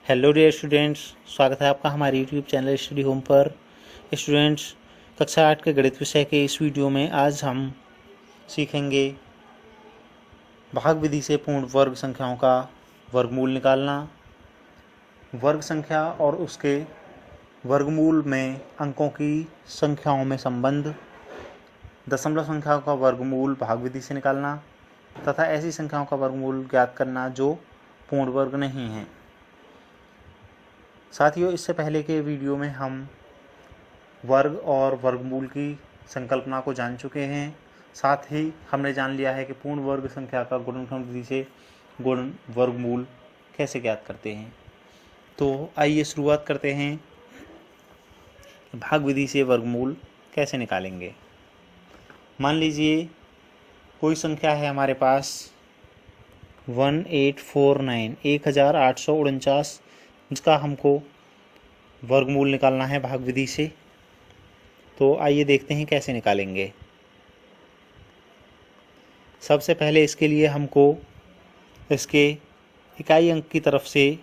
Hello dear students, स्वागत है आपका हमारे यूट्यूब चैनल स्टडी होम पर। स्टूडेंट्स, कक्षा 8 के गणित विषय के इस वीडियो में आज हम सीखेंगे भाग विधि से पूर्ण वर्ग संख्याओं का वर्गमूल निकालना, वर्ग संख्या और उसके वर्गमूल में अंकों की संख्याओं में संबंध, दशमलव संख्याओं का वर्गमूल भाग विधि से निकालना तथा ऐसी संख्याओं का वर्गमूल ज्ञात करना जो पूर्ण वर्ग नहीं हैं। साथियों, इससे पहले के वीडियो में हम वर्ग और वर्गमूल की संकल्पना को जान चुके हैं। साथ ही हमने जान लिया है कि पूर्ण वर्ग संख्या का गुणनखंड विधि से गुण वर्गमूल कैसे ज्ञात करते हैं। तो आइए शुरुआत करते हैं। भाग विधि से वर्गमूल कैसे निकालेंगे। मान लीजिए कोई संख्या है हमारे पास 1849 जिसका हमको वर्गमूल निकालना है भाग विधि से। तो आइए देखते हैं कैसे निकालेंगे। सबसे पहले इसके लिए हमको इसके इकाई अंक की तरफ से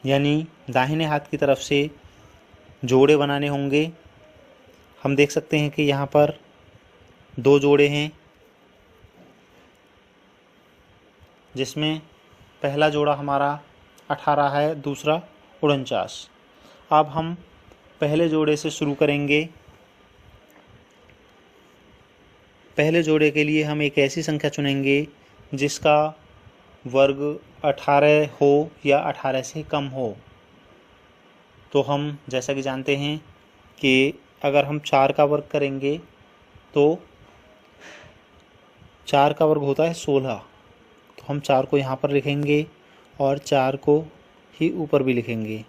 यानी दाहिने हाथ की तरफ से जोड़े बनाने होंगे। हम देख सकते हैं कि यहाँ पर दो जोड़े हैं, जिसमें पहला जोड़ा हमारा 18 है, दूसरा 49। अब हम पहले जोड़े से शुरू करेंगे। पहले जोड़े के लिए हम एक ऐसी संख्या चुनेंगे जिसका वर्ग 18 हो या 18 से कम हो। तो हम जैसा कि जानते हैं कि अगर हम 4 का वर्ग करेंगे तो 4 का वर्ग होता है 16। तो हम 4 को यहाँ पर लिखेंगे और 4 को ही ऊपर भी लिखेंगे।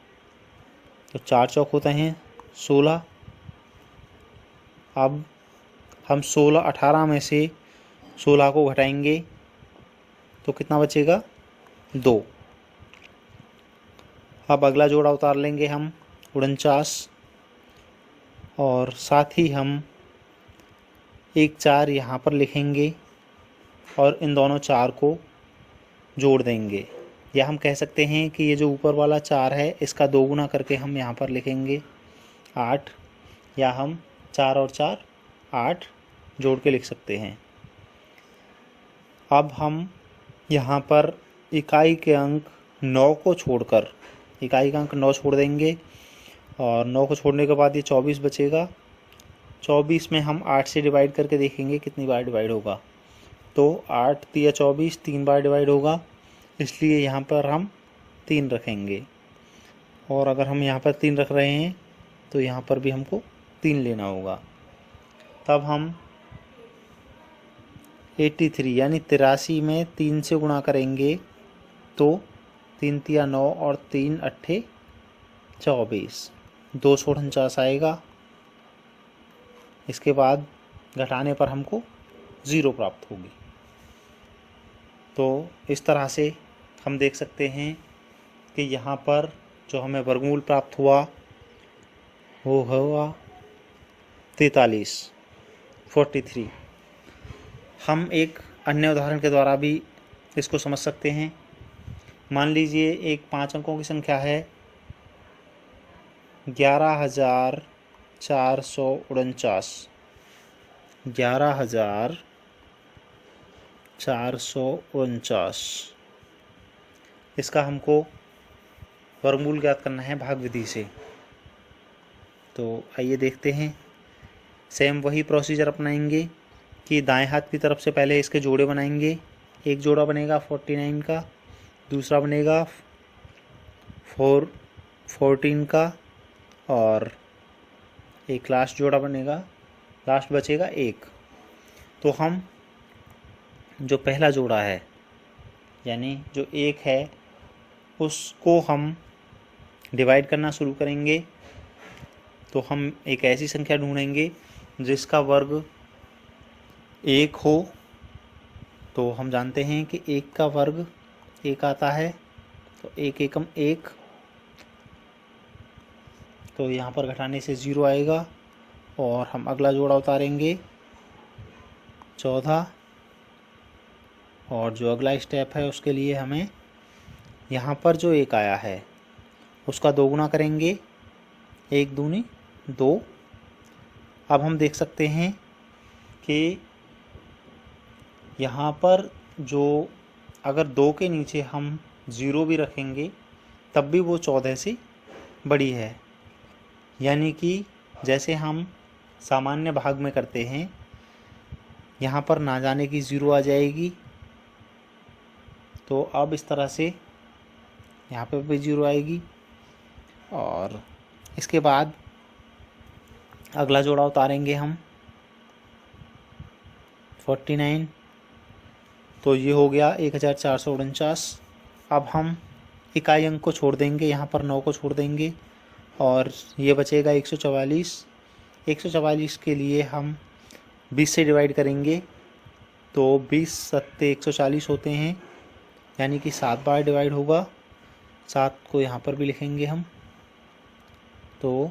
तो 4 चौक होते हैं 16। अब हम 18 में से 16 को घटाएंगे तो कितना बचेगा? 2। अब अगला जोड़ा उतार लेंगे हम 49 और साथ ही हम एक 4 यहाँ पर लिखेंगे और इन दोनों 4 को जोड़ देंगे। या हम कह सकते हैं कि ये जो ऊपर वाला 4 है इसका 2 गुना करके हम यहाँ पर लिखेंगे 8, या हम 4 और 4 8 जोड़ के लिख सकते हैं। अब हम यहाँ पर इकाई के अंक 9 को छोड़कर इकाई का अंक 9 छोड़ देंगे और 9 को छोड़ने के बाद ये 24 बचेगा। 24 में हम 8 से डिवाइड करके देखेंगे कितनी बार डिवाइड होगा। तो 8 तिया 24 3 बार डिवाइड होगा, इसलिए यहाँ पर हम 3 रखेंगे। और अगर हम यहाँ पर 3 रख रहे हैं तो यहाँ पर भी हमको 3 लेना होगा। तब हम 83 यानी 83 में 3 से गुणा करेंगे तो 3 तिया 9 और 3 अट्ठे 24, 249 आएगा। इसके बाद घटाने पर हमको 0 प्राप्त होगी। तो इस तरह से हम देख सकते हैं कि यहाँ पर जो हमें वर्गमूल प्राप्त हुआ वो हुआ 43। हम एक अन्य उदाहरण के द्वारा भी इसको समझ सकते हैं। मान लीजिए एक 5 अंकों की संख्या है 11,449। इसका हमको वर्गमूल ज्ञात करना है भाग विधि से। तो आइए देखते हैं। सेम वही प्रोसीजर अपनाएंगे कि दाएं हाथ की तरफ से पहले इसके जोड़े बनाएंगे। एक जोड़ा बनेगा 49 का, दूसरा बनेगा 14 का और एक लास्ट जोड़ा बनेगा, लास्ट बचेगा 1। तो हम जो पहला जोड़ा है यानी जो 1 है उसको हम डिवाइड करना शुरू करेंगे। तो हम एक ऐसी संख्या ढूंढेंगे जिसका वर्ग 1 हो। तो हम जानते हैं कि 1 का वर्ग 1 आता है, तो 1 एकम 1। तो यहाँ पर घटाने से 0 आएगा और हम अगला जोड़ा उतारेंगे 14। और जो अगला स्टेप है उसके लिए हमें यहाँ पर जो 1 आया है उसका 2 गुना करेंगे, 1 दूनी 2। अब हम देख सकते हैं कि यहाँ पर जो अगर 2 के नीचे हम 0 भी रखेंगे तब भी वो 14 से बड़ी है। यानी कि जैसे हम सामान्य भाग में करते हैं, यहाँ पर ना जाने की 0 आ जाएगी, तो अब इस तरह से यहाँ पे भी 0 आएगी। और इसके बाद अगला जोड़ा उतारेंगे हम 49, तो ये हो गया 1449। अब हम इकाई अंक को छोड़ देंगे, यहाँ पर 9 को छोड़ देंगे और ये बचेगा 144। 144 के लिए हम 20 से डिवाइड करेंगे, तो 20 सत्ते 140 होते हैं, यानी कि 7 बार डिवाइड होगा। 7 को यहाँ पर भी लिखेंगे हम, तो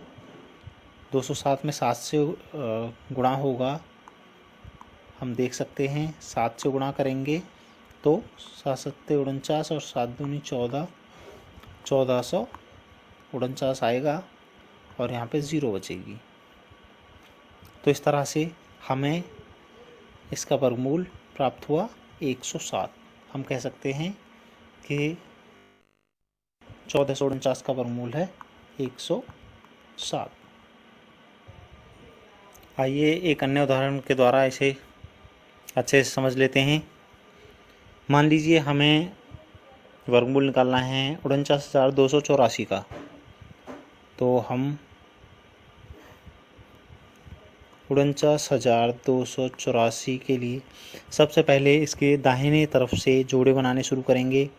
207 में 7 से गुणा होगा। हम देख सकते हैं 7 से गुणा करेंगे तो 7 सत्ते 49 और 7 दूनी 14, 1449 आएगा और यहाँ पे 0 बचेगी। तो इस तरह से हमें इसका वर्गमूल प्राप्त हुआ 107। हम कह सकते हैं कि 1449 का वर्गमूल है 107। आइए एक अन्य उदाहरण के द्वारा इसे अच्छे से समझ लेते हैं। मान लीजिए हमें वर्गमूल निकालना है 49,284 का, तो हम 49,284 के लिए सबसे पहले इसके दाहिने तरफ से जोड़े बनाने शुरू करेंगे।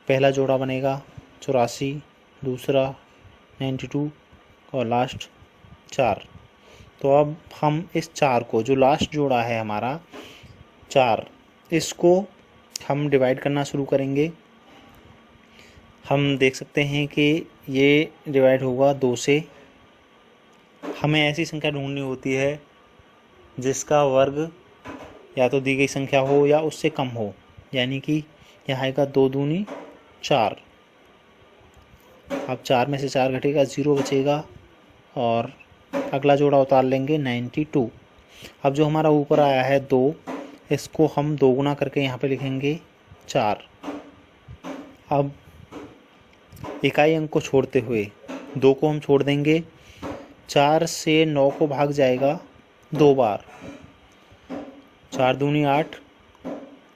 पहला जोड़ा बनेगा 84, दूसरा 92 और लास्ट 4। तो अब हम इस 4 को, जो लास्ट जोड़ा है हमारा 4, इसको हम डिवाइड करना शुरू करेंगे। हम देख सकते हैं कि ये डिवाइड होगा 2 से। हमें ऐसी संख्या ढूंढनी होती है जिसका वर्ग या तो दी गई संख्या हो या उससे कम हो, यानी कि यहाँ आएगा 2 दूनी 4। अब 4 में से 4 घटेगा, 0 बचेगा और अगला जोड़ा उतार लेंगे 92। अब जो हमारा ऊपर आया है 2, इसको हम 2 गुना करके यहाँ पे लिखेंगे 4। अब इकाई अंक को छोड़ते हुए 2 को हम छोड़ देंगे। 4 से 9 को भाग जाएगा 2 बार, 4 दूनी 8,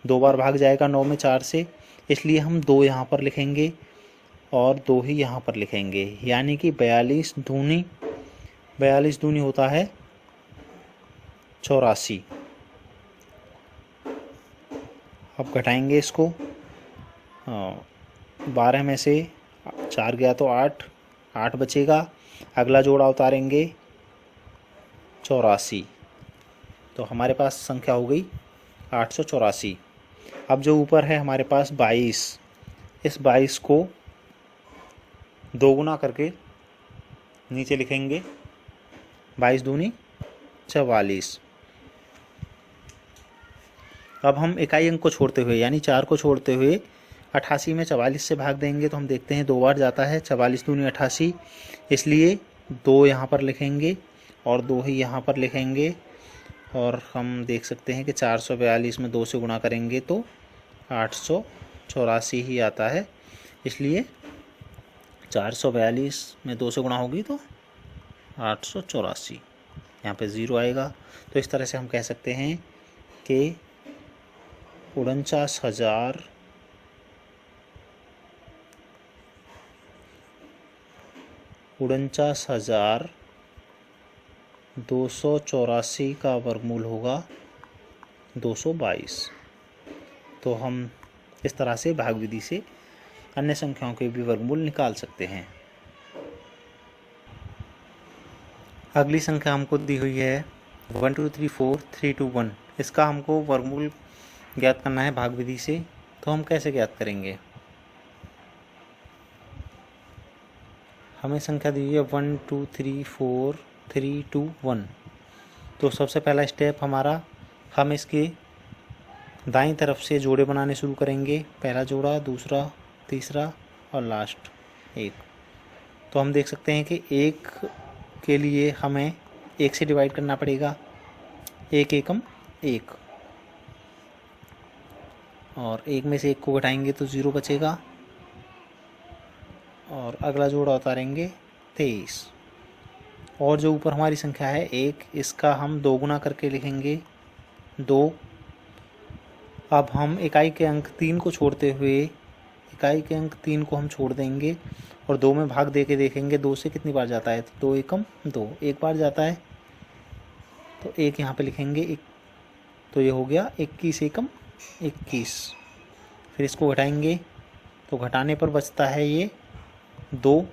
2 बार भाग जाएगा 9 में 4 से, इसलिए हम 2 यहाँ पर लिखेंगे और 2 ही यहाँ पर लिखेंगे, यानी कि 42 दूनी होता है 84। अब घटाएंगे इसको, 12 में से 4 गया तो 8 बचेगा। अगला जोड़ा उतारेंगे 84, तो हमारे पास संख्या हो गई 884। अब जो ऊपर है हमारे पास 22, इस 22 को 2 गुना करके नीचे लिखेंगे, 22 दूनी 44। अब हम इकाई अंक को छोड़ते हुए, यानी 4 को छोड़ते हुए 88 में 44 से भाग देंगे, तो हम देखते हैं 2 बार जाता है, 44 दूनी 88, इसलिए 2 यहाँ पर लिखेंगे और 2 ही यहाँ पर लिखेंगे। और हम देख सकते हैं कि 442 में 2 से गुणा करेंगे तो 884 ही आता है, इसलिए 442 में 2 से गुणा होगी तो 884, यहाँ पे 0 आएगा। तो इस तरह से हम कह सकते हैं कि 49,284 का वर्गमूल होगा 222। तो हम इस तरह से भाग विधि से अन्य संख्याओं के भी वर्गमूल निकाल सकते हैं। अगली संख्या हमको दी हुई है 1 2 3 4 3 2 1। इसका हमको वर्गमूल ज्ञात करना है भाग विधि से। तो हम कैसे ज्ञात करेंगे? हमें संख्या दी हुई है 1 2 3 4 3 2 1। तो सबसे पहला स्टेप हमारा, हम इसके दाईं तरफ से जोड़े बनाने शुरू करेंगे। पहला जोड़ा, दूसरा, तीसरा और लास्ट 1। तो हम देख सकते हैं कि 1 के लिए हमें 1 से डिवाइड करना पड़ेगा, 1 एकम 1, और 1 में से 1 को घटाएंगे तो 0 बचेगा, और अगला जोड़ा उतारेंगे 23। और जो ऊपर हमारी संख्या है 1, इसका हम 2 गुना करके लिखेंगे 2। अब हम इकाई के अंक 3 को छोड़ते हुए इकाई के अंक 3 को हम छोड़ देंगे और 2 में भाग दे के देखेंगे 2 से कितनी बार जाता है, तो 2 एकम 2, एक बार जाता है, तो 1 यहाँ पे लिखेंगे, तो ये हो गया 21 एकम 21। फिर इसको घटाएंगे तो घटाने पर बचता है ये 2,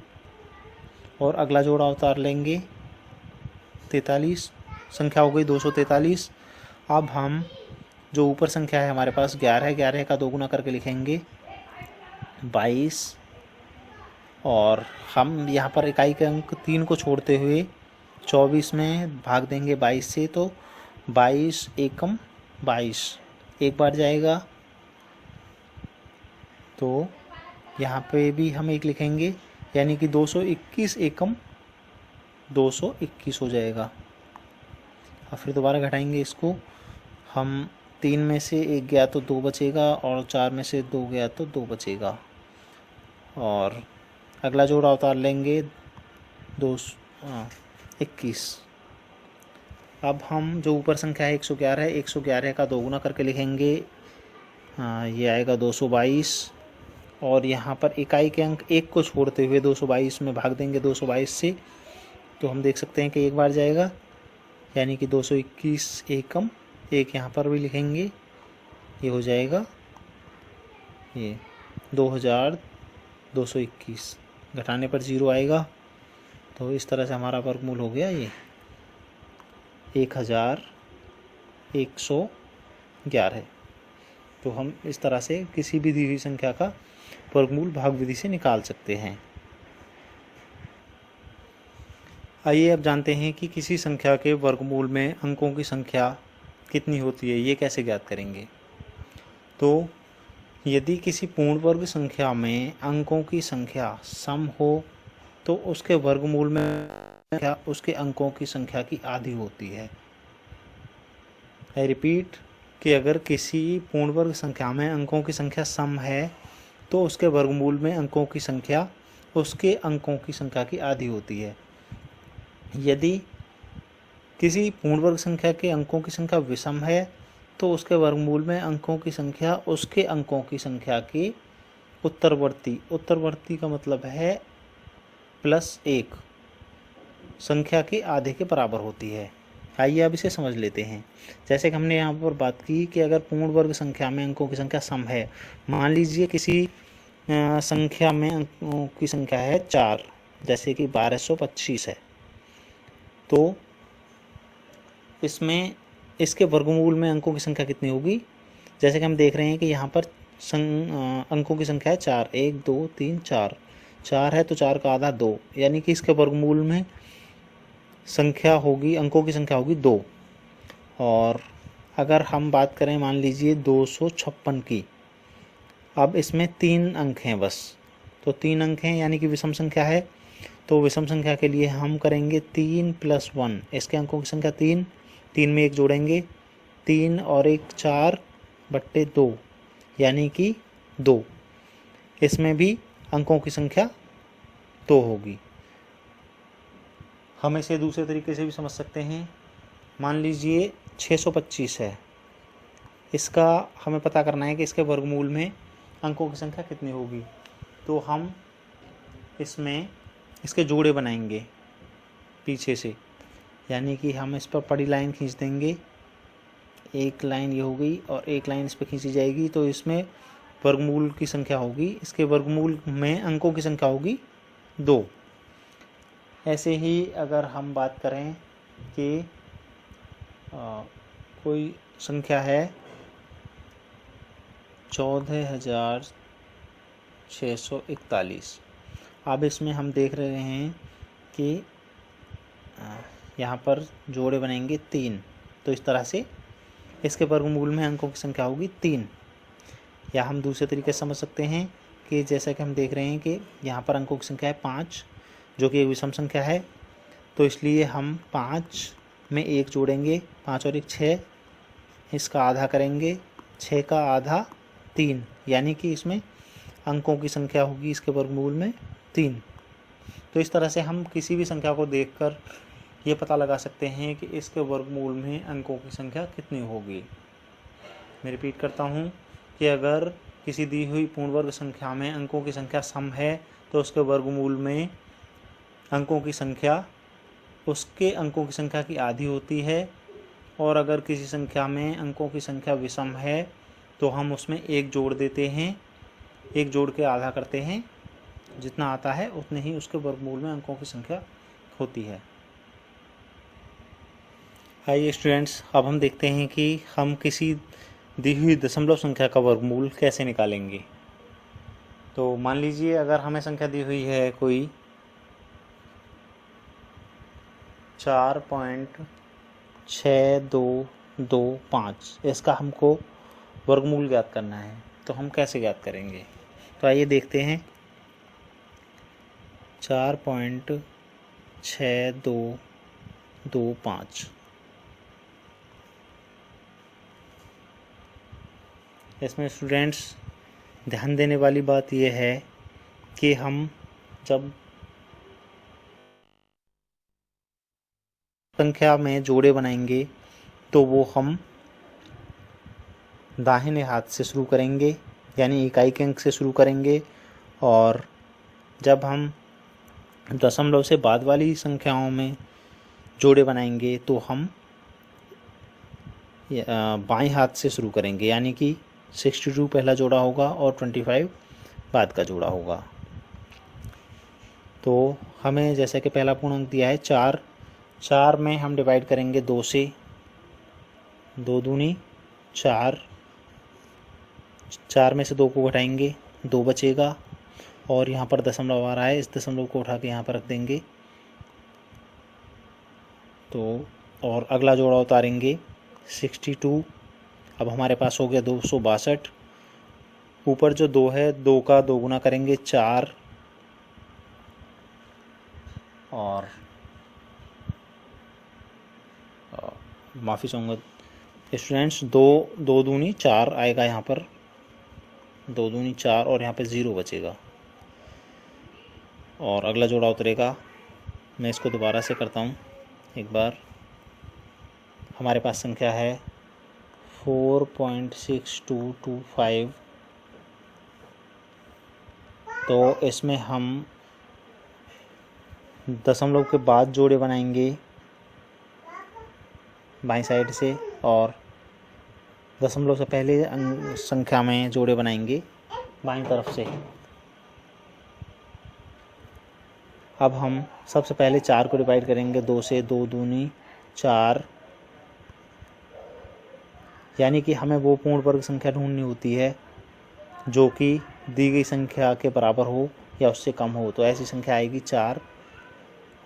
और अगला जोड़ा उतार लेंगे 43, संख्या हो गई 243। अब हम जो ऊपर संख्या है हमारे पास 11, 11 का 2 गुना करके लिखेंगे 22, और हम यहाँ पर इकाई के अंक 3 को छोड़ते हुए 24 में भाग देंगे 22 से, तो 22 एकम 22, एक बार जाएगा, तो यहाँ पे भी हम 1 लिखेंगे, यानी कि 221 एकम 221 हो जाएगा। और फिर दोबारा घटाएंगे इसको, हम 3 में से 1 गया तो 2 बचेगा, और 4 में से 2 गया तो 2 बचेगा, और अगला जोड़ा उतार लेंगे 21। अब हम जो ऊपर संख्या है 111 है, 111 का 2 गुना करके लिखेंगे, ये आएगा 222, और यहाँ पर इकाई के अंक 1 को छोड़ते हुए 222 में भाग देंगे 222 से, तो हम देख सकते हैं कि एक बार जाएगा, यानी कि 221 एकम 1 यहाँ पर भी लिखेंगे, ये हो जाएगा ये 2221, घटाने पर 0 आएगा, तो इस तरह से हमारा वर्गमूल हो गया ये 1111। तो हम इस तरह से किसी भी दी हुई संख्या का वर्गमूल भाग विधि से निकाल सकते हैं। आइए अब जानते हैं कि किसी संख्या के वर्गमूल में अंकों की संख्या कितनी होती है, ये कैसे ज्ञात करेंगे। तो यदि किसी पूर्ण वर्ग संख्या में अंकों की संख्या सम हो तो उसके वर्गमूल में उसके अंकों की संख्या की आधी होती है। आई रिपीट कि अगर किसी पूर्ण वर्ग संख्या में अंकों की संख्या सम है तो उसके वर्गमूल में अंकों की संख्या उसके अंकों की संख्या की आधी होती है। यदि किसी पूर्ण वर्ग संख्या के अंकों की संख्या विषम है तो उसके वर्गमूल में अंकों की संख्या उसके अंकों की संख्या के उत्तरवर्ती का मतलब है +1 संख्या के आधे के बराबर होती है। आइए अब इसे समझ लेते हैं। जैसे कि हमने यहाँ पर बात की कि अगर पूर्ण वर्ग संख्या में अंकों की संख्या सम है, मान लीजिए किसी संख्या में अंकों की संख्या है 4, जैसे कि 1225 है, तो इसमें इसके वर्गमूल में अंकों की संख्या कितनी होगी। जैसे कि हम देख रहे हैं कि यहाँ पर अंकों की संख्या है 4, 1 2 3 4 है, तो 4 का आधा 2, यानी कि इसके वर्गमूल में संख्या होगी, अंकों की संख्या होगी 2। और अगर हम बात करें मान लीजिए 256 की, अब इसमें 3 अंक हैं बस, तो 3 अंक हैं यानी कि विषम संख्या है। तो विषम संख्या के लिए हम करेंगे 3 + 1, इसके अंकों की संख्या 3, 3 में 1 जोड़ेंगे, 3 और 1 4/2 यानी कि 2। इसमें भी अंकों की संख्या 2 होगी। हम इसे दूसरे तरीके से भी समझ सकते हैं। मान लीजिए 625 है, इसका हमें पता करना है कि इसके वर्गमूल में अंकों की संख्या कितनी होगी। तो हम इसमें इसके जोड़े बनाएंगे पीछे से, यानी कि हम इस पर बड़ी लाइन खींच देंगे, एक लाइन ये हो गई और एक लाइन इस पर खींची जाएगी, तो इसमें वर्गमूल की संख्या होगी, इसके वर्गमूल में अंकों की संख्या होगी 2। ऐसे ही अगर हम बात करें कि कोई संख्या है 14,641, अब इसमें हम देख रहे हैं कि यहाँ पर जोड़े बनेंगे 3, तो इस तरह से इसके वर्गमूल में अंकों की संख्या होगी 3। या हम दूसरे तरीके से समझ सकते हैं कि जैसा कि हम देख रहे हैं कि यहाँ पर अंकों की संख्या है 5, जो कि एक विषम संख्या है, तो इसलिए हम 5 में 1 जोड़ेंगे, 5 और 1 6, इसका आधा करेंगे, 6 का आधा 3, यानी कि इसमें अंकों की संख्या होगी इसके वर्गमूल में 3। तो इस तरह से हम किसी भी संख्या को देखकर ये पता लगा सकते हैं कि इसके वर्गमूल में अंकों की संख्या कितनी होगी। मैं रिपीट करता हूँ कि अगर किसी दी हुई पूर्ण वर्ग संख्या में अंकों की संख्या सम है तो उसके वर्गमूल में अंकों की संख्या उसके अंकों की संख्या की आधी होती है, और अगर किसी संख्या में अंकों की संख्या विषम है तो हम उसमें 1 जोड़ देते हैं, 1 जोड़ के आधा करते हैं, जितना आता है उतने ही उसके वर्गमूल में अंकों की संख्या होती है। आइए स्टूडेंट्स, अब हम देखते हैं कि हम किसी दी हुई दशमलव संख्या का वर्गमूल कैसे निकालेंगे। तो मान लीजिए अगर हमें संख्या दी हुई है कोई 4.6225, इसका हमको वर्गमूल ज्ञात करना है, तो हम कैसे ज्ञात करेंगे। तो आइए देखते हैं। 4.6225, इसमें स्टूडेंट्स ध्यान देने वाली बात यह है कि हम जब संख्या में जोड़े बनाएंगे तो वो हम दाहिने हाथ से शुरू करेंगे, यानी इकाई के अंक से शुरू करेंगे, और जब हम दशमलव से बाद वाली संख्याओं में जोड़े बनाएंगे तो हम बाएं हाथ से शुरू करेंगे, यानी कि 62 पहला जोड़ा होगा और 25 बाद का जोड़ा होगा। तो हमें जैसे कि पहला पूर्णांक दिया है 4, 4 में हम डिवाइड करेंगे 2 से, 2 दूनी 4, 4 में से 2 को घटाएंगे, 2 बचेगा, और यहाँ पर दशमलव आ रहा है, इस दशमलव को उठा के यहाँ पर रख देंगे। तो और अगला जोड़ा उतारेंगे 62, अब हमारे पास हो गया 262। ऊपर जो 2 है, 2 का 2 गुना करेंगे 4, और माफ़ी चाहूँगा स्टूडेंट्स, 2 दूनी 4 आएगा यहाँ पर, 2 दूनी 4, और यहाँ पे 0 बचेगा, और अगला जोड़ा उतरेगा। मैं इसको दोबारा से करता हूँ एक बार। हमारे पास संख्या है 4.6225, तो इसमें हम दशमलव के बाद जोड़े बनाएंगे बाईं साइड से, और दशमलव से पहले संख्या में जोड़े बनाएंगे बाईं तरफ से। अब हम सबसे पहले 4 को डिवाइड करेंगे 2 से, 2 दूनी 4, यानी कि हमें वो पूर्ण वर्ग संख्या ढूंढनी होती है जो कि दी गई संख्या के बराबर हो या उससे कम हो। तो ऐसी संख्या आएगी 4,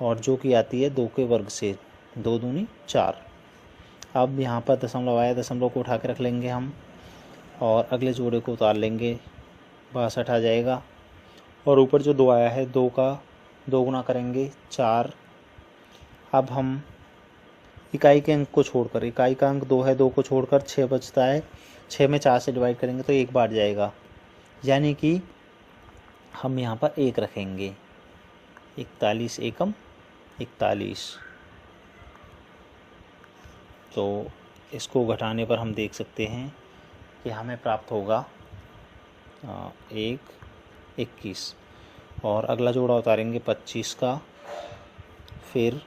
और जो कि आती है 2 के वर्ग से, 2 दूनी 4। अब यहाँ पर दशमलव आया, दशमलव को उठा के रख लेंगे हम, और अगले जोड़े को उतार लेंगे, 62 आ जाएगा, और ऊपर जो 2 आया है, 2 का 2 गुना करेंगे 4। अब हम इकाई के अंक को छोड़कर, इकाई का अंक 2 है, 2 को छोड़कर 6 बचता है, 6 में 4 से डिवाइड करेंगे तो 1 बार जाएगा, यानी कि हम यहाँ पर 1 रखेंगे। 41 एकम 41। तो इसको घटाने पर हम देख सकते हैं कि हमें प्राप्त होगा 21, और अगला जोड़ा उतारेंगे 25 का, फिर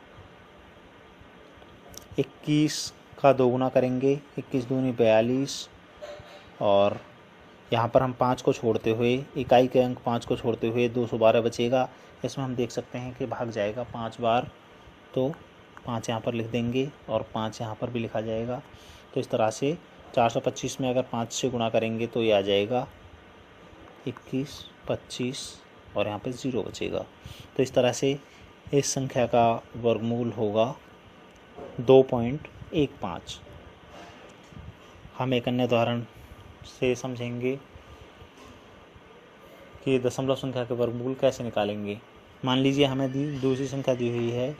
21 का 2 गुना करेंगे, 21 दूनी 42, और यहाँ पर हम 5 को छोड़ते हुए, इकाई के अंक 5 को छोड़ते हुए 212 बचेगा। इसमें हम देख सकते हैं कि भाग जाएगा 5 बार, तो 5 यहाँ पर लिख देंगे और 5 यहाँ पर भी लिखा जाएगा। तो इस तरह से 425 में अगर 5 से गुणा करेंगे तो ये आ जाएगा 21, 25, और यहाँ पे 0 बचेगा। तो इस तरह से इस संख्या का वर्गमूल होगा 2.15। हम एक अन्य उदाहरण से समझेंगे कि दशमलव संख्या के वर्गमूल कैसे निकालेंगे। मान लीजिए हमें दूसरी संख्या दी हुई है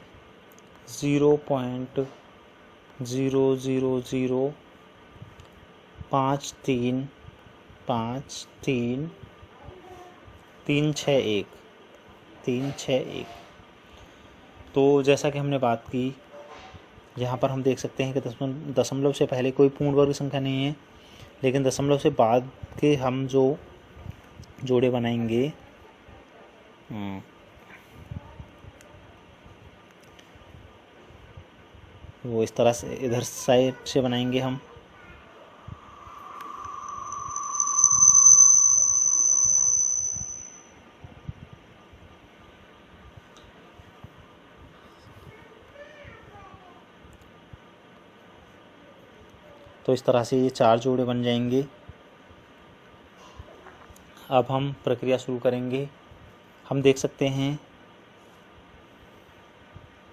0.0005353 तो जैसा कि हमने बात की, यहाँ पर हम देख सकते हैं कि दशमलव से पहले कोई पूर्ण वर्ग संख्या नहीं है, लेकिन दशमलव से बाद के हम जो जोड़े बनाएंगे वो इस तरह से इधर साइड से बनाएंगे हम। तो इस तरह से ये 4 जोड़े बन जाएंगे। अब हम प्रक्रिया शुरू करेंगे। हम देख सकते हैं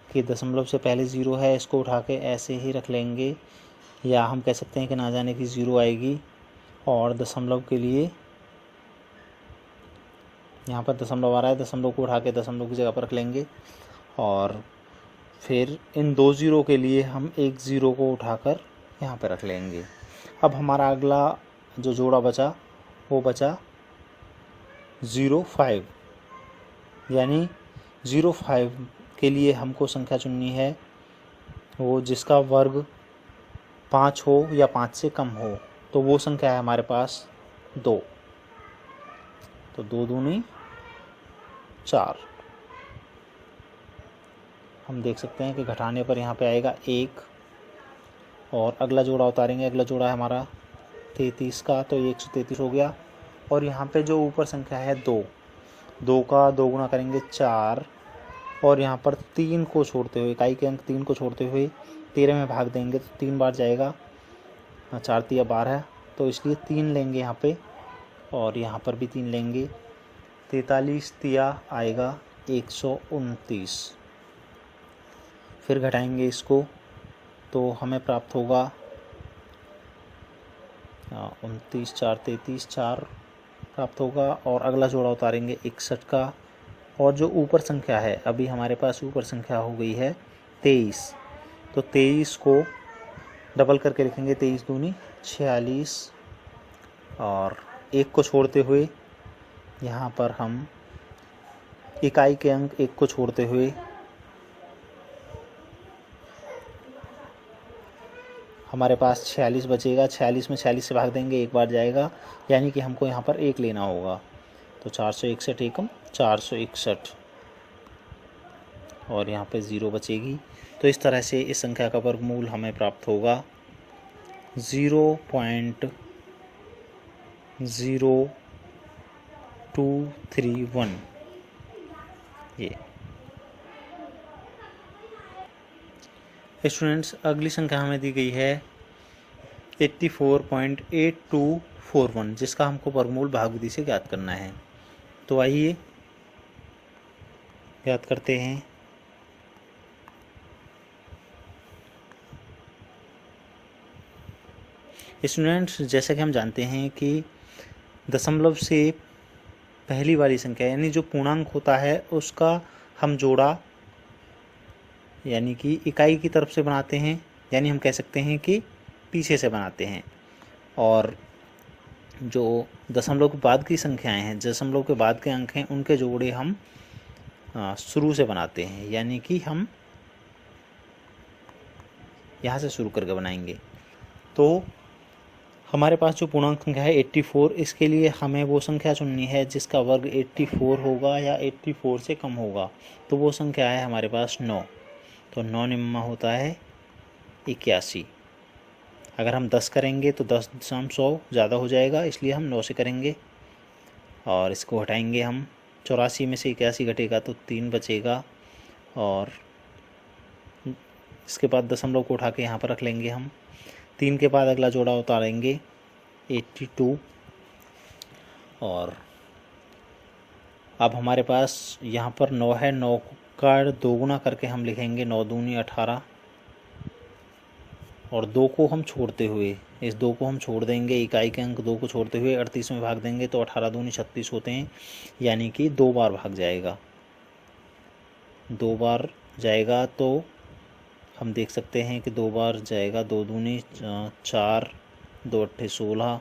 कि दशमलव से पहले 0 है, इसको उठा के ऐसे ही रख लेंगे, या हम कह सकते हैं कि ना जाने की 0 आएगी, और दशमलव के लिए यहाँ पर दशमलव आ रहा है, दशमलव को उठा के दशमलव की जगह पर रख लेंगे, और फिर इन 2 0 के लिए हम एक 0 को उठाकर यहाँ पर रख लेंगे। अब हमारा अगला जो जोड़ा बचा वो बचा 05, यानी 05 के लिए हमको संख्या चुननी है वो जिसका वर्ग 5 हो या 5 से कम हो। तो वो संख्या है हमारे पास 2, तो 2 दूनी 4। हम देख सकते हैं कि घटाने पर यहाँ पे आएगा 1, और अगला जोड़ा उतारेंगे। अगला जोड़ा है हमारा 33 का, तो ये 133 हो गया। और यहाँ पे जो ऊपर संख्या है 2 का 2 गुना करेंगे 4, और यहाँ पर 3 को छोड़ते हुए, इकाई के अंक 3 को छोड़ते हुए 13 में भाग देंगे तो 3 बार जाएगा, 4 तिया 12, तो इसलिए 3 लेंगे यहाँ पे, और यहाँ पर भी 3 लेंगे। 43 तिया आएगा 129। फिर घटाएंगे इसको तो हमें प्राप्त होगा 29 4 33 4 प्राप्त होगा। और अगला जोड़ा उतारेंगे 61 का, और जो ऊपर संख्या है, अभी हमारे पास ऊपर संख्या हो गई है 23, तो 23 को डबल करके लिखेंगे, 23 दूनी 46, और 1 को छोड़ते हुए यहाँ पर हम इकाई के अंक 1 को छोड़ते हुए हमारे पास 46 बचेगा। 46 में 46 से भाग देंगे, 1 बार जाएगा, यानी कि हमको यहाँ पर 1 लेना होगा, तो 461 एकम 461, और यहाँ पे 0 बचेगी। तो इस तरह से इस संख्या का वर्गमूल हमें प्राप्त होगा 0.0231। ये स्टूडेंट्स, अगली संख्या हमें दी गई है 84.8241, जिसका हमको वर्गमूल भागविधि से ज्ञात करना है। तो आइए ज्ञात करते हैं। स्टूडेंट्स, जैसा कि हम जानते हैं कि दशमलव से पहली वाली संख्या यानी जो पूर्णांक होता है उसका हम जोड़ा यानी कि इकाई की तरफ से बनाते हैं, यानी हम कह सकते हैं कि पीछे से बनाते हैं, और जो दशमलव के बाद की संख्याएं हैं, दशमलव के बाद के अंक हैं, उनके जोड़े हम शुरू से बनाते हैं, यानी कि हम यहाँ से शुरू करके बनाएंगे। तो हमारे पास जो पूर्णांक संख्या है 84, इसके लिए हमें वो संख्या चुननी है जिसका वर्ग 84 होगा या 84 से कम होगा। तो वो संख्या है हमारे पास 9, तो 9 निम्मा होता है 81। अगर हम 10 करेंगे तो 10.100 ज़्यादा हो जाएगा, इसलिए हम 9 से करेंगे, और इसको हटाएंगे हम। 84 में से 81 घटेगा तो 3 बचेगा, और इसके बाद दशमलव को उठा के यहाँ पर रख लेंगे हम। 3 के बाद अगला जोड़ा उतारेंगे 82, और अब हमारे पास यहाँ पर 9 है, 9 का 2 गुना करके हम लिखेंगे 9 दूनी 18, और 2 को हम छोड़ते हुए, इस 2 को हम छोड़ देंगे, इकाई के अंक 2 को छोड़ते हुए 38 में भाग देंगे तो 18 दूनी 36 होते हैं, यानी कि 2 बार भाग जाएगा। 2 बार जाएगा तो हम देख सकते हैं कि 2 बार जाएगा। 2 दूनी 4, 2 अट्ठे 16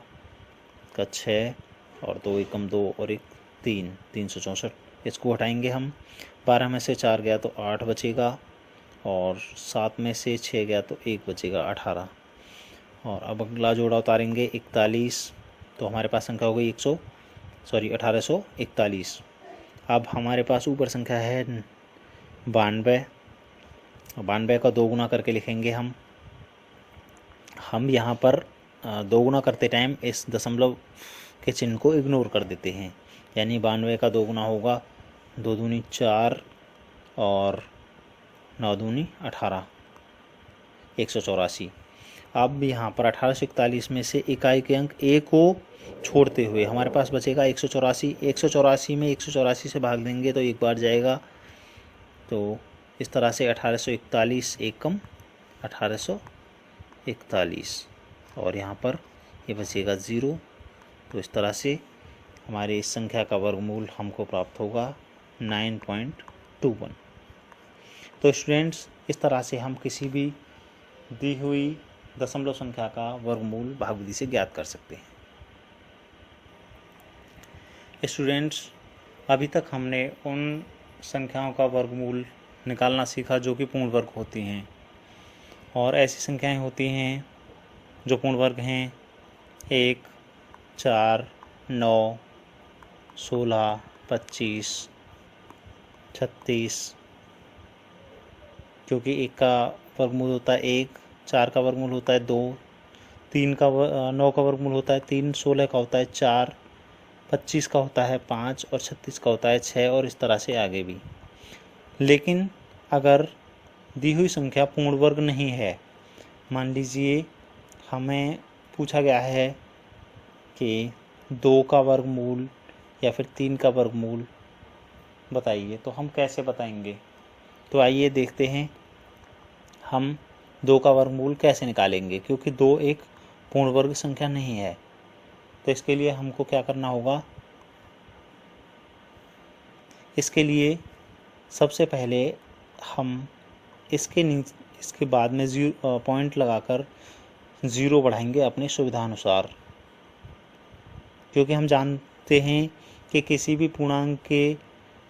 का 6 और 2 एकम 2 और 1 3, 364। इसको हटाएंगे हम। 12 में से 4 गया तो 8 बचेगा और 7 में से 6 गया तो 1 बचेगा 18। और अब अगला जोड़ा उतारेंगे 41, तो हमारे पास संख्या हो गई 1841। अब हमारे पास ऊपर संख्या है 92। 92 का 2 गुना करके लिखेंगे हम यहाँ पर 2 गुना करते टाइम इस दशमलव के चिन्ह को इग्नोर कर देते हैं। यानी 92 का 2 गुना होगा 2 दूनी 4 और 9 दूनी 18, 184। अब यहाँ पर 1841 में से इकाई के अंक a को छोड़ते हुए हमारे पास बचेगा 184। 184 में 184 से भाग देंगे तो एक बार जाएगा। तो इस तरह से 1841 एकम 1841 और यहाँ पर ये बचेगा 0। तो इस तरह से हमारी इस संख्या का वर्गमूल हमको प्राप्त होगा 9.21। तो स्टूडेंट्स, इस तरह से हम किसी भी दी हुई दशमलव संख्या का वर्गमूल भागविधि से ज्ञात कर सकते हैं। स्टूडेंट्स, अभी तक हमने उन संख्याओं का वर्गमूल निकालना सीखा जो कि पूर्ण वर्ग होती हैं। और ऐसी संख्याएं होती हैं जो पूर्ण वर्ग हैं 1, 4, 9, 16, 25, 36, क्योंकि 1 का वर्गमूल होता है 1, 4 का वर्गमूल होता है 2, 9 का वर्गमूल होता है 3, 16 का होता है 4, 25 का होता है 5 और 36 का होता है 6 और इस तरह से आगे भी। लेकिन अगर दी हुई संख्या पूर्ण वर्ग नहीं है, मान लीजिए हमें पूछा गया है कि 2 का वर्गमूल या फिर 3 का वर्गमूल बताइए, तो हम कैसे बताएंगे? तो आइए देखते हैं हम 2 का वर्गमूल कैसे निकालेंगे, क्योंकि 2 एक पूर्ण वर्ग संख्या नहीं है। तो इसके लिए हमको क्या करना होगा? इसके लिए सबसे पहले हम इसके बाद में पॉइंट लगाकर 0 बढ़ाएंगे अपनी सुविधानुसार, क्योंकि हम जानते हैं कि किसी भी पूर्णांक के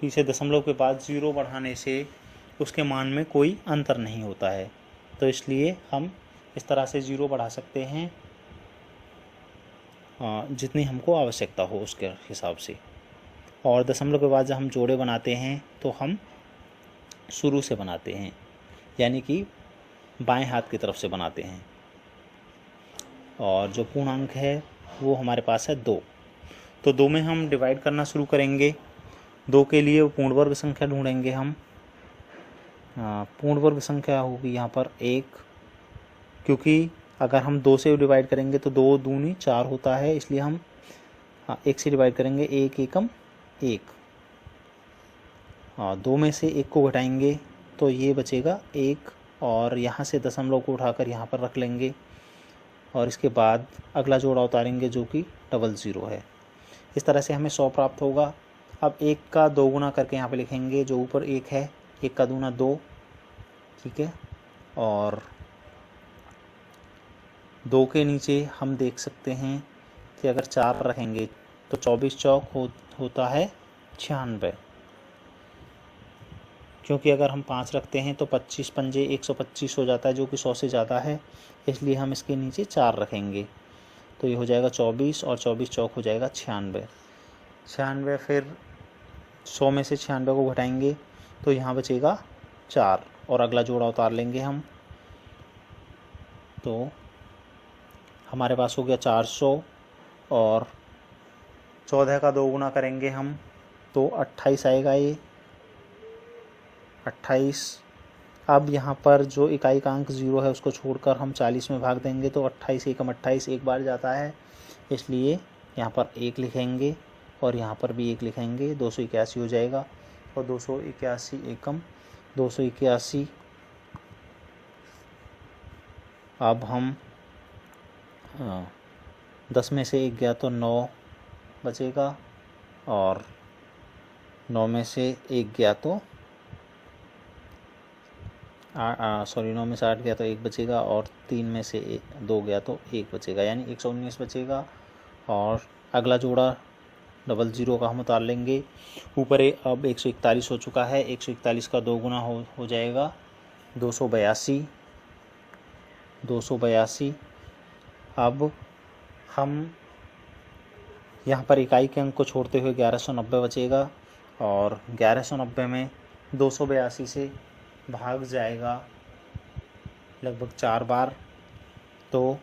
पीछे दशमलव के बाद 0 बढ़ाने से उसके मान में कोई अंतर नहीं होता है। तो इसलिए हम इस तरह से 0 बढ़ा सकते हैं जितनी हमको आवश्यकता हो उसके हिसाब से। और दशमलव के बाद जब हम जोड़े बनाते हैं तो हम शुरू से बनाते हैं, यानी कि बाएं हाथ की तरफ से बनाते हैं। और जो पूर्णांक है वो हमारे पास है 2। तो 2 में हम डिवाइड करना शुरू करेंगे। 2 के लिए पूर्ण वर्ग संख्या ढूंढेंगे हम। पूर्ण वर्ग संख्या होगी यहाँ पर 1, क्योंकि अगर हम 2 से डिवाइड करेंगे तो 2 दूनी 4 होता है, इसलिए हम 1 से डिवाइड करेंगे। 1 एकम 1। 2 में से 1 को घटाएंगे तो ये बचेगा 1 और यहाँ से दशमलव को उठाकर यहाँ पर रख लेंगे और इसके बाद अगला जोड़ा उतारेंगे जो कि 00 है। इस तरह से हमें 100 प्राप्त होगा। अब 1 का 2 गुना करके यहाँ पे लिखेंगे, जो ऊपर 1 है 1 का दूना 2, ठीक है। और 2 के नीचे हम देख सकते हैं कि अगर 4 रखेंगे तो 24 चौक होता है 96, क्योंकि अगर हम 5 रखते हैं तो 25 पंजे 125 हो जाता है, जो कि 100 से ज़्यादा है, इसलिए हम इसके नीचे 4 रखेंगे। तो ये हो जाएगा 24 और 24 चौक हो जाएगा 96। 96 फिर 100 में से 96 को घटाएंगे तो यहाँ बचेगा 4 और अगला जोड़ा उतार लेंगे हम। तो हमारे पास हो गया 400 और 14 का 2 गुना करेंगे हम तो 28 आएगा ये 28। अब यहाँ पर जो इकाई का अंक 0 है उसको छोड़कर हम 40 में भाग देंगे तो 28 एकम 28 एक बार जाता है, इसलिए यहाँ पर 1 लिखेंगे और यहाँ पर भी 1 लिखेंगे। 281 हो जाएगा और 281 एकम 281। अब हम 10 में से 1 गया तो 9 बचेगा और 9 में से 1 गया तो सॉरी 9 में से 8 गया तो 1 बचेगा, और 3 में से 2 गया तो 1 बचेगा, यानी 119 बचेगा। और अगला जोड़ा 00 का हम उतार लेंगे। ऊपर अब 141 हो चुका है, 141 का 2 गुना हो जाएगा 282। अब हम यहाँ पर इकाई के अंक को छोड़ते हुए 1190 बचेगा, और 1190 में 282 से भाग जाएगा लगभग 4 बार, तो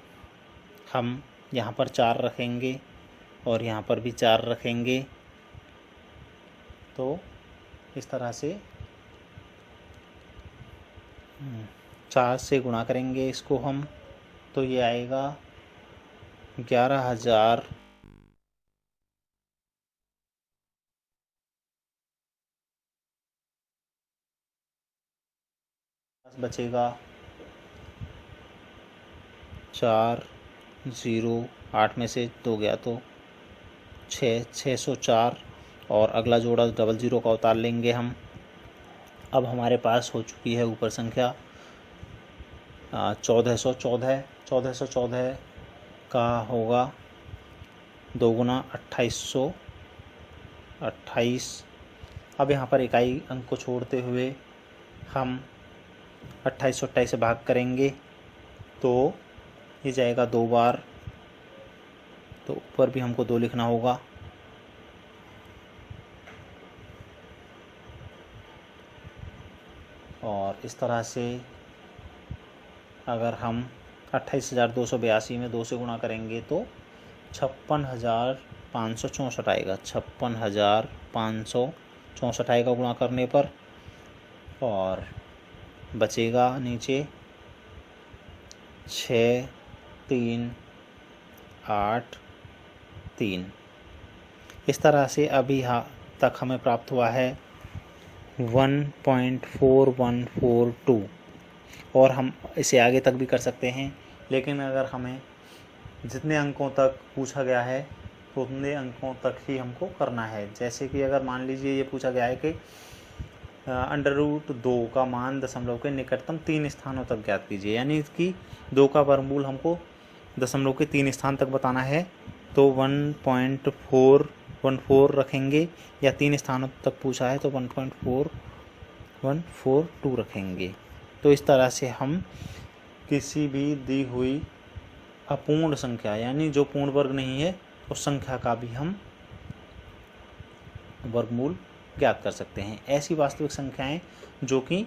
हम यहाँ पर 4 रखेंगे और यहाँ पर भी 4 रखेंगे। तो इस तरह से 4 से गुणा करेंगे इसको हम, तो ये आएगा 11,000 बचेगा 4 0 8 में से 2 गया तो 604, और अगला जोड़ा 00 का उतार लेंगे हम। अब हमारे पास हो चुकी है ऊपर संख्या 1414 का होगा 2 गुना 2828। अब यहाँ पर इकाई अंक को छोड़ते हुए हम 2828 से भाग करेंगे तो ये जाएगा 2 बार, तो ऊपर भी हमको 2 लिखना होगा। और इस तरह से अगर हम 28,282 में 2 से गुणा करेंगे तो 56,564 आएगा, 56,564 आएगा गुणा करने पर, और बचेगा नीचे 6383। इस तरह से अभी तक हमें प्राप्त हुआ है 1.4142, और हम इसे आगे तक भी कर सकते हैं, लेकिन अगर हमें जितने अंकों तक पूछा गया है तो उतने अंकों तक ही हमको करना है। जैसे कि अगर मान लीजिए ये पूछा गया है कि √2 का मान दशमलव के निकटतम 3 स्थानों तक ज्ञात कीजिए, यानी कि 2 का वर्गमूल हमको दशमलव के 3 स्थान तक बताना है, तो 1.414 रखेंगे, या 3 स्थानों तक पूछा है तो 1.4142 रखेंगे। तो इस तरह से हम किसी भी दी हुई अपूर्ण संख्या, यानी जो पूर्ण वर्ग नहीं है, उस संख्या का भी हम वर्गमूल ज्ञात कर सकते हैं। ऐसी वास्तविक संख्याएं जो कि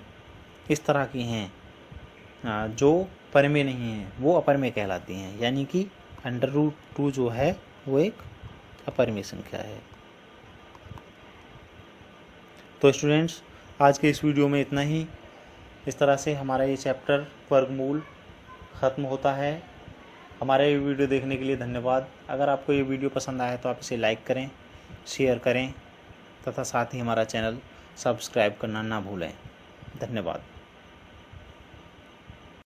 इस तरह की हैं, जो परिमेय नहीं हैं, वो अपरिमेय कहलाती हैं, यानी कि √2 जो है वो एक अपरिमेय संख्या है। तो स्टूडेंट्स, आज के इस वीडियो में इतना ही। इस तरह से हमारा ये चैप्टर वर्गमूल ख़त्म होता है। हमारा ये वीडियो देखने के लिए धन्यवाद। अगर आपको ये वीडियो पसंद आए तो आप इसे लाइक करें, शेयर करें, तथा साथ ही हमारा चैनल सब्सक्राइब करना ना भूलें। धन्यवाद।